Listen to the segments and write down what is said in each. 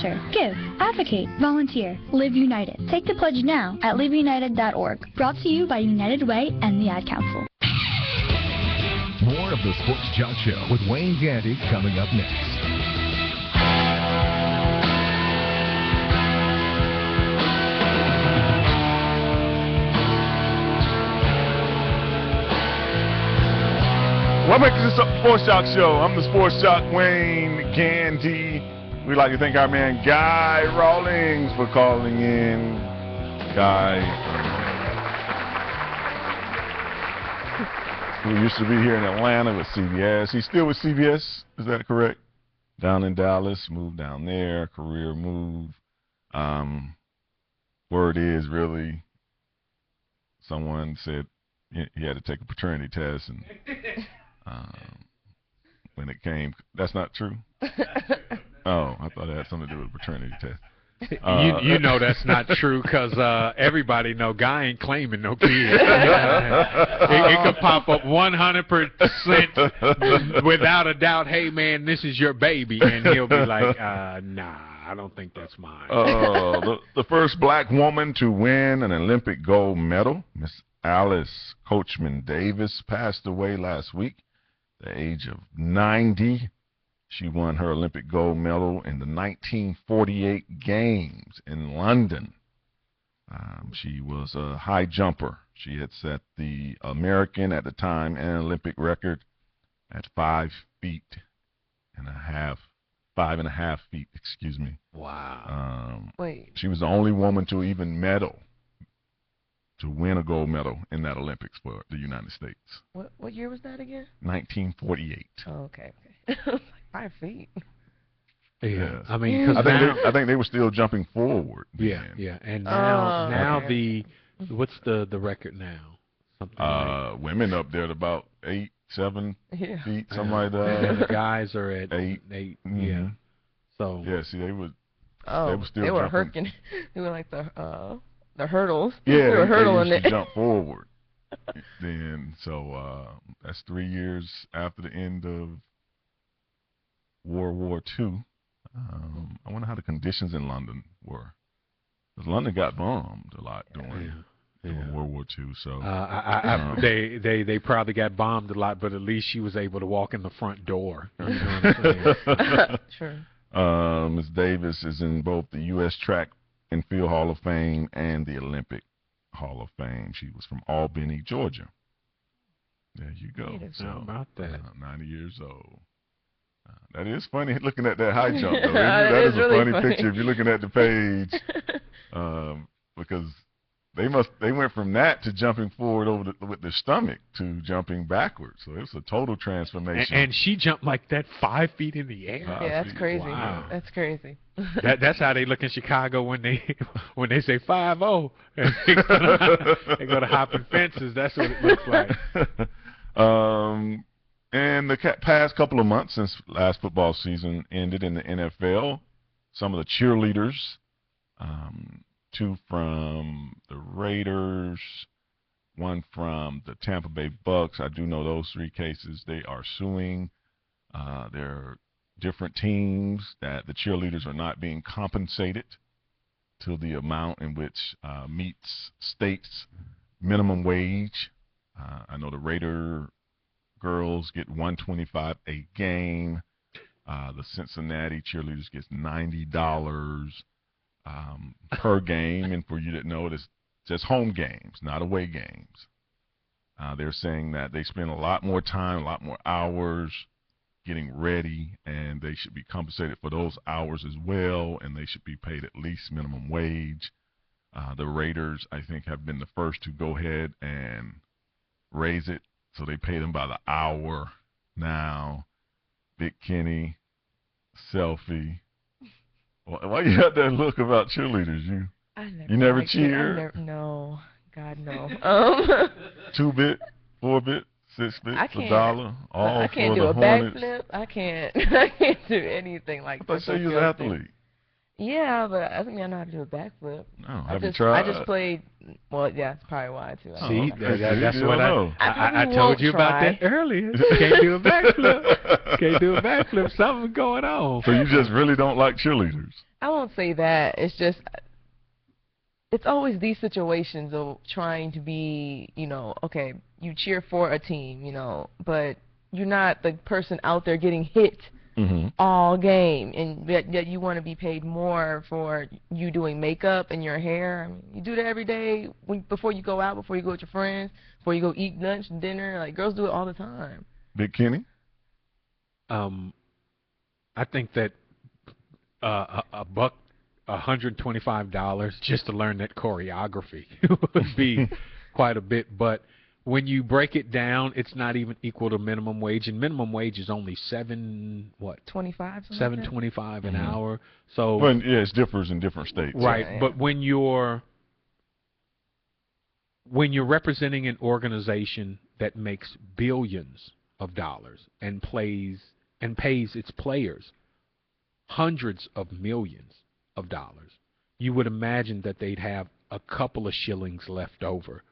Sponsor, give, advocate, volunteer, Live United. Take the pledge now at liveunited.org. Brought to you by United Way and the Ad Council. More of the Sports Junk Show with Wayne Gandy coming up next. Welcome back to the Sports Talk Show. I'm the Sports Talk Wayne Gandy. We'd like to thank our man Guy Rawlings for calling in. Guy, who used to be here in Atlanta with CBS. He's still with CBS, is that correct? Down in Dallas, moved down there, career move. Word is really someone said he had to take a paternity test, and when it came, that's not true. Oh, I thought it had something to do with a paternity test. You know that's not true because everybody know Guy ain't claiming no kids. It could pop up 100% without a doubt. Hey man, this is your baby, and he'll be like, nah, I don't think that's mine. The first black woman to win an Olympic gold medal, Miss Alice Coachman Davis, passed away last week at the age of 90. She won her Olympic gold medal in the 1948 Games in London. She was a high jumper. She had set the American, at the time, and Olympic record at 5 and a half feet, excuse me. Wow. Wait. She was the only woman to even to win a gold medal in that Olympics for the United States. What year was that again? 1948. Oh, okay. 5 feet. Yeah, yes. I mean, cause I think they were still jumping forward. Yeah, yeah, and now okay. What's the record now? Something like, women up there at about 8, 7 Yeah. feet, something like that. and the guys are at 8. Mm-hmm. Yeah. So yeah, see, they were still they were jumping. They were like the hurdles. Yeah, they were hurdling used to it. jump forward. Then, so that's 3 years after the end of World War II. I wonder how the conditions in London were. Because London got bombed a lot during World War II. So they probably got bombed a lot, but at least she was able to walk in the front door. You know what I'm saying? Sure. Ms. Davis is in both the U.S. Track and Field Hall of Fame and the Olympic Hall of Fame. She was from Albany, Georgia. There you go. So, how about that? 90 years old. That is funny looking at that high jump, though. That is is a really funny funny picture if you're looking at the page. Because they went from that to jumping forward with their stomach to jumping backwards. So it was a total transformation. And she jumped like that 5 feet in the air. Yeah, that's crazy. Wow. That's crazy. That's how they look in Chicago when they say 5-0. They go to hopping fences. That's what it looks like. And the past couple of months since last football season ended in the NFL, some of the cheerleaders, 2 from the Raiders, 1 from the Tampa Bay Bucks. I do know those 3 cases. They are suing their different teams that the cheerleaders are not being compensated to the amount in which meets state's minimum wage. I know the Raider girls get $125 a game. The Cincinnati cheerleaders gets $90 per game, and for you that know, it's just home games, not away games. They're saying that they spend a lot more time, a lot more hours getting ready, and they should be compensated for those hours as well, and they should be paid at least minimum wage. The Raiders, I think, have been the first to go ahead and raise it, so they pay them by the hour now. Big Kenny, selfie. Why you got that look about cheerleaders? You never cheer? No, God no. 2-bit, 4-bit, 6-bit, $1, all I can't for do the a Hornets. backflip. I can't do anything like that. I thought you was an athlete. Yeah, but I think I know how to do a backflip. No, have you tried? I just played. Well, yeah, that's probably why too. See, okay. that's You what don't know. I probably told won't you about try. that earlier. Can't do a backflip. Can't do a backflip. Something's going on. So you just really don't like cheerleaders? I won't say that. It's just, it's always these situations of trying to be, okay, you cheer for a team, but you're not the person out there getting hit Mm-hmm. all game, and yet you want to be paid more for you doing makeup and your hair. I mean, you do that every day before you go out, before you go with your friends, before you go eat lunch, dinner. Like, girls do it all the time. Big Kenny? I think that $125 just to learn that choreography would be quite a bit. But when you break it down, it's not even equal to minimum wage, and minimum wage is only $7.25 an hour. So Well, yeah, it differs in different states. right, Yeah. but when you're representing an organization that makes billions of dollars and pays its players hundreds of millions of dollars, you would imagine that they'd have a couple of shillings left over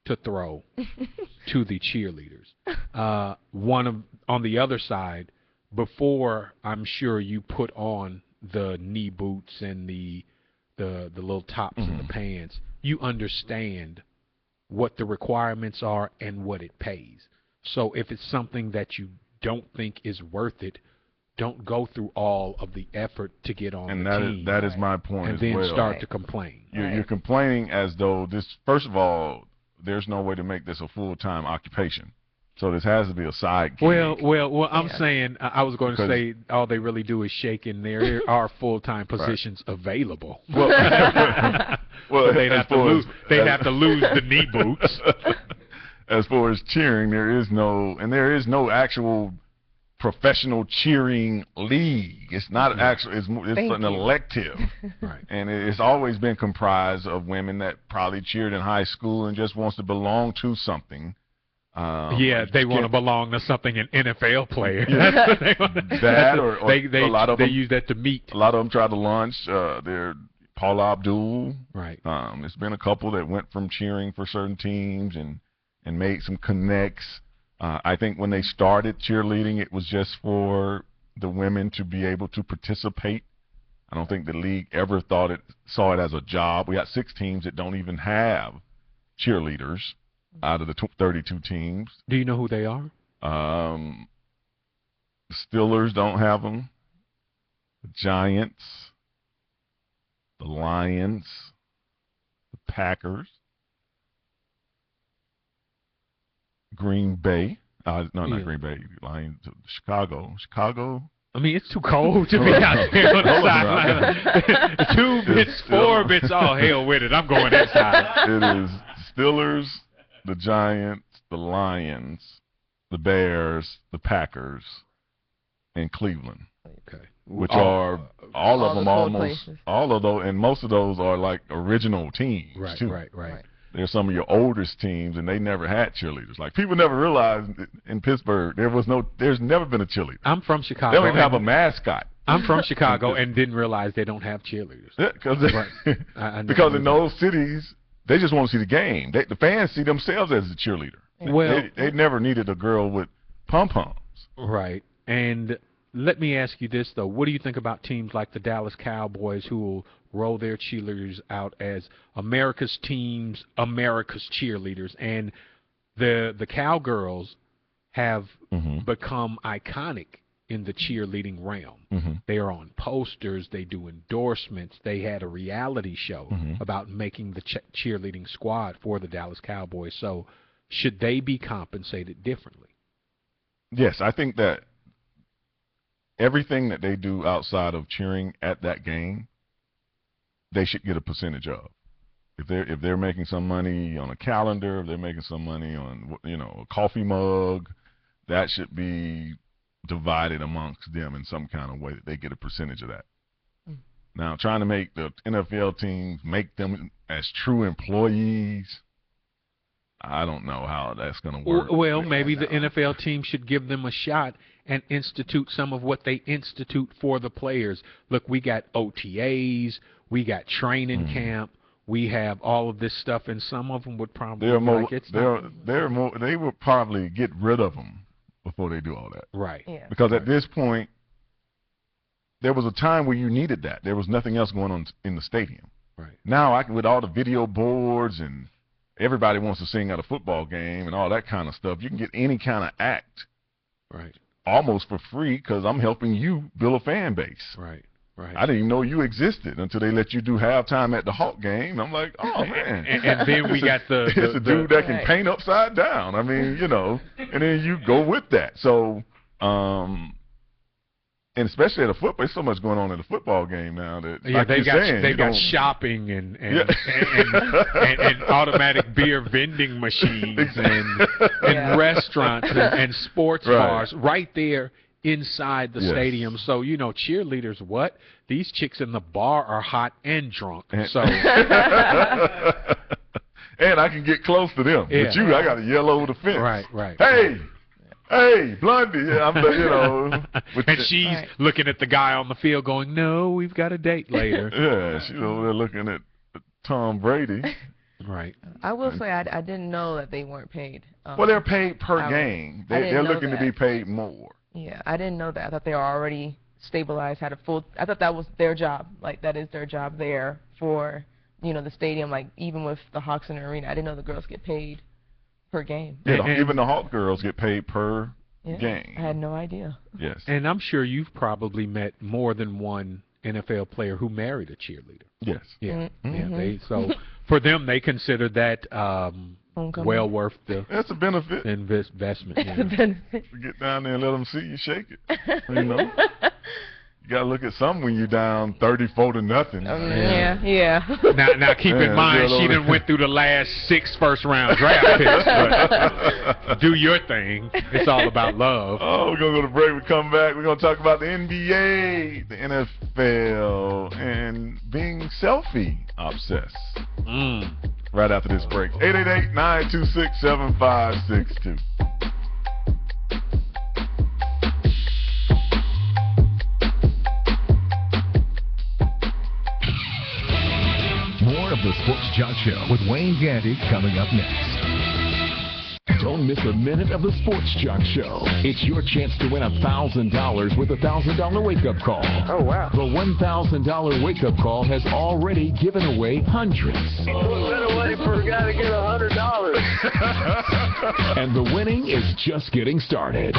to throw to the cheerleaders. On the other side, before I'm sure you put on the knee boots and the little tops and the pants, you understand what the requirements are and what it pays. So if it's something that you don't think is worth it, don't go through all of the effort to get on And the team. that is my point and as then well. start to complain. You're complaining as though this, first of all, there's no way to make this a full-time occupation. So this has to be a side gig. Well, I'm saying, I was going to Because- say all they really do is shake, and there are full-time positions available. Well, So they'd as have to far lose. as- They'd have to lose the knee boots. As far as cheering, there is no actual professional cheering league. It's not an actual. It's Thank an you. elective, Right. and it's always been comprised of women that probably cheered in high school and just wants to belong to something. Yeah, they want to belong to something, an NFL player. Yeah. That's what they want. That or they a lot of they them, use that to meet. a lot of them try to launch their Paula Abdul. Right. It's been a couple that went from cheering for certain teams and made some connects. I think when they started cheerleading, it was just for the women to be able to participate. I don't think the league ever saw it as a job. We got 6 teams that don't even have cheerleaders out of the 32 teams. Do you know who they are? The Steelers don't have them. The Giants, the Lions, the Packers, Green Bay. No, Yeah. not Green Bay. Lions. Chicago. I mean, it's too cold to be out there on the Hold on, sideline. 2 bits, 4 bits, all hell with it. I'm going inside. It is Steelers, the Giants, the Lions, the Bears, the Packers, and Cleveland. Okay. Which are all of All them the cold almost places. all of those, and most of those are like original teams too. Right. They're some of your oldest teams, and they never had cheerleaders. Like, people never realized in Pittsburgh there's never been a cheerleader. I'm from They Chicago. don't even have a and mascot. I'm from Chicago and didn't realize they don't have cheerleaders. Because I never because knew in that. those cities, they just want to see the game. The fans see themselves as a cheerleader. Well- they never needed a girl with pom-poms. Right. And let me ask you this, though. What do you think about teams like the Dallas Cowboys who will roll their cheerleaders out as America's teams, America's cheerleaders? And the Cowgirls have become iconic in the cheerleading realm. They are on posters. They do endorsements. They had a reality show about making the cheerleading squad for the Dallas Cowboys. So should they be compensated differently? Yes, I think that everything that they do outside of cheering at that game, they should get a percentage of. If they're making some money on a calendar, if they're making some money on a coffee mug, that should be divided amongst them in some kind of way that they get a percentage of that. Now, trying to make the NFL teams make them as true employees, I don't know how that's going to work. Well, maybe the NFL team should give them a shot and institute some of what they institute for the players. Look, we got OTAs, we got training camp, we have all of this stuff, and some of them would probably they would probably get rid of them before they do all that. Right. Yeah. Because at this point, there was a time where you needed that. There was nothing else going on in the stadium. Right. Now I can, with all the video boards and everybody wants to sing at a football game and all that kind of stuff, you can get any kind of act, right, almost for free because I'm helping you build a fan base. Right. Right. I didn't even know you existed until they let you do halftime at the Hawk game. I'm like, oh man. and then we got it's a dude that can paint upside down. I mean, you know, and then you go with that. So, and especially at a football, there's so much going on in the football game now that like they've got shopping and automatic beer vending machines and restaurants and sports bars right there inside the stadium. So, you know, cheerleaders, what? These chicks in the bar are hot and drunk. So and I can get close to them. But you, I got to yell over the fence. Right. Hey, Blondie. I'm the, you know. And she's looking at the guy on the field going, no, we've got a date later. Yeah, she's over there looking at Tom Brady. Right. I will say I didn't know that they weren't paid. Well, they're paid per game. They're looking to be paid more. Yeah, I didn't know that. I thought they were already stabilized, had a full. I thought that was their job. Like, that is their job there for, you know, the stadium. Like, even with the Hawks in the arena, I didn't know the girls get paid per game. Yeah, even the Hawk girls get paid per game. I had no idea. Yes. And I'm sure you've probably met more than one NFL player who married a cheerleader. Yes. Yeah. Yeah. So for them, they consider that well worth the that's a benefit. Investment. It's a benefit. Get down there and let them see you shake it. You know, you gotta look at something when you're down 34-0. Yeah. Now keep in mind, she done went through the last 6 first-round draft picks. But do your thing. It's all about love. Oh, we're gonna go to break. We come back. We're gonna talk about the NBA, the NFL, and being selfie obsessed. Right after this break. 888-926-7562. More of the Sports Jock Show with Wayne Gandy coming up next. Don't miss a minute of the Sports Jock Show. It's your chance to win $1,000 with a $1,000 wake-up call. Oh, wow. The $1,000 wake-up call has already given away hundreds. Who's been away for a guy to get $100? And the winning is just getting started.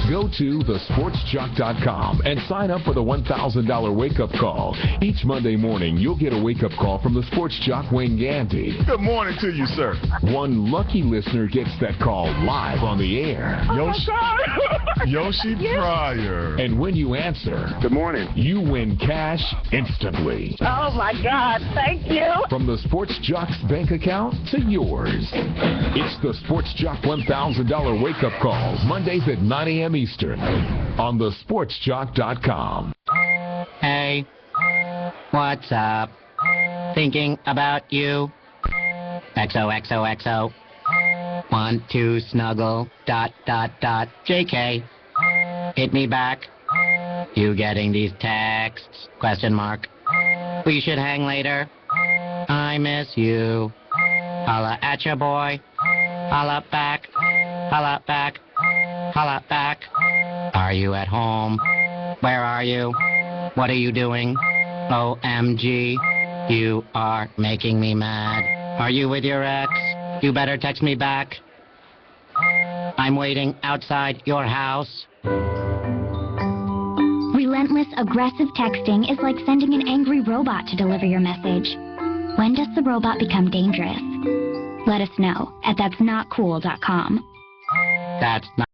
Go to thesportsjock.com and sign up for the $1,000 wake-up call. Each Monday morning, you'll get a wake-up call from the Sports Jock Wayne Gandy. Good morning to you, sir. One lucky listener gets that call live on the air. Yoshi Pryor. And when you answer, Good morning. you win cash instantly. Oh, my God. Thank you. From the Sports Jock's bank account to yours. It's the Sports Jock $1,000 wake-up call. Mondays at 9 a.m. Eastern on thesportsjock.com. Hey, what's up? Thinking about you. XOXOXO. Want to snuggle. ... JK. Hit me back. You getting these texts? ? We should hang later. I miss you. Holla at ya, boy. Holla back. Holla back. Holla back. Are you at home? Where are you? What are you doing? OMG. You are making me mad. Are you with your ex? You better text me back. I'm waiting outside your house. Relentless, aggressive texting is like sending an angry robot to deliver your message. When does the robot become dangerous? Let us know at that'snotcool.com. That's not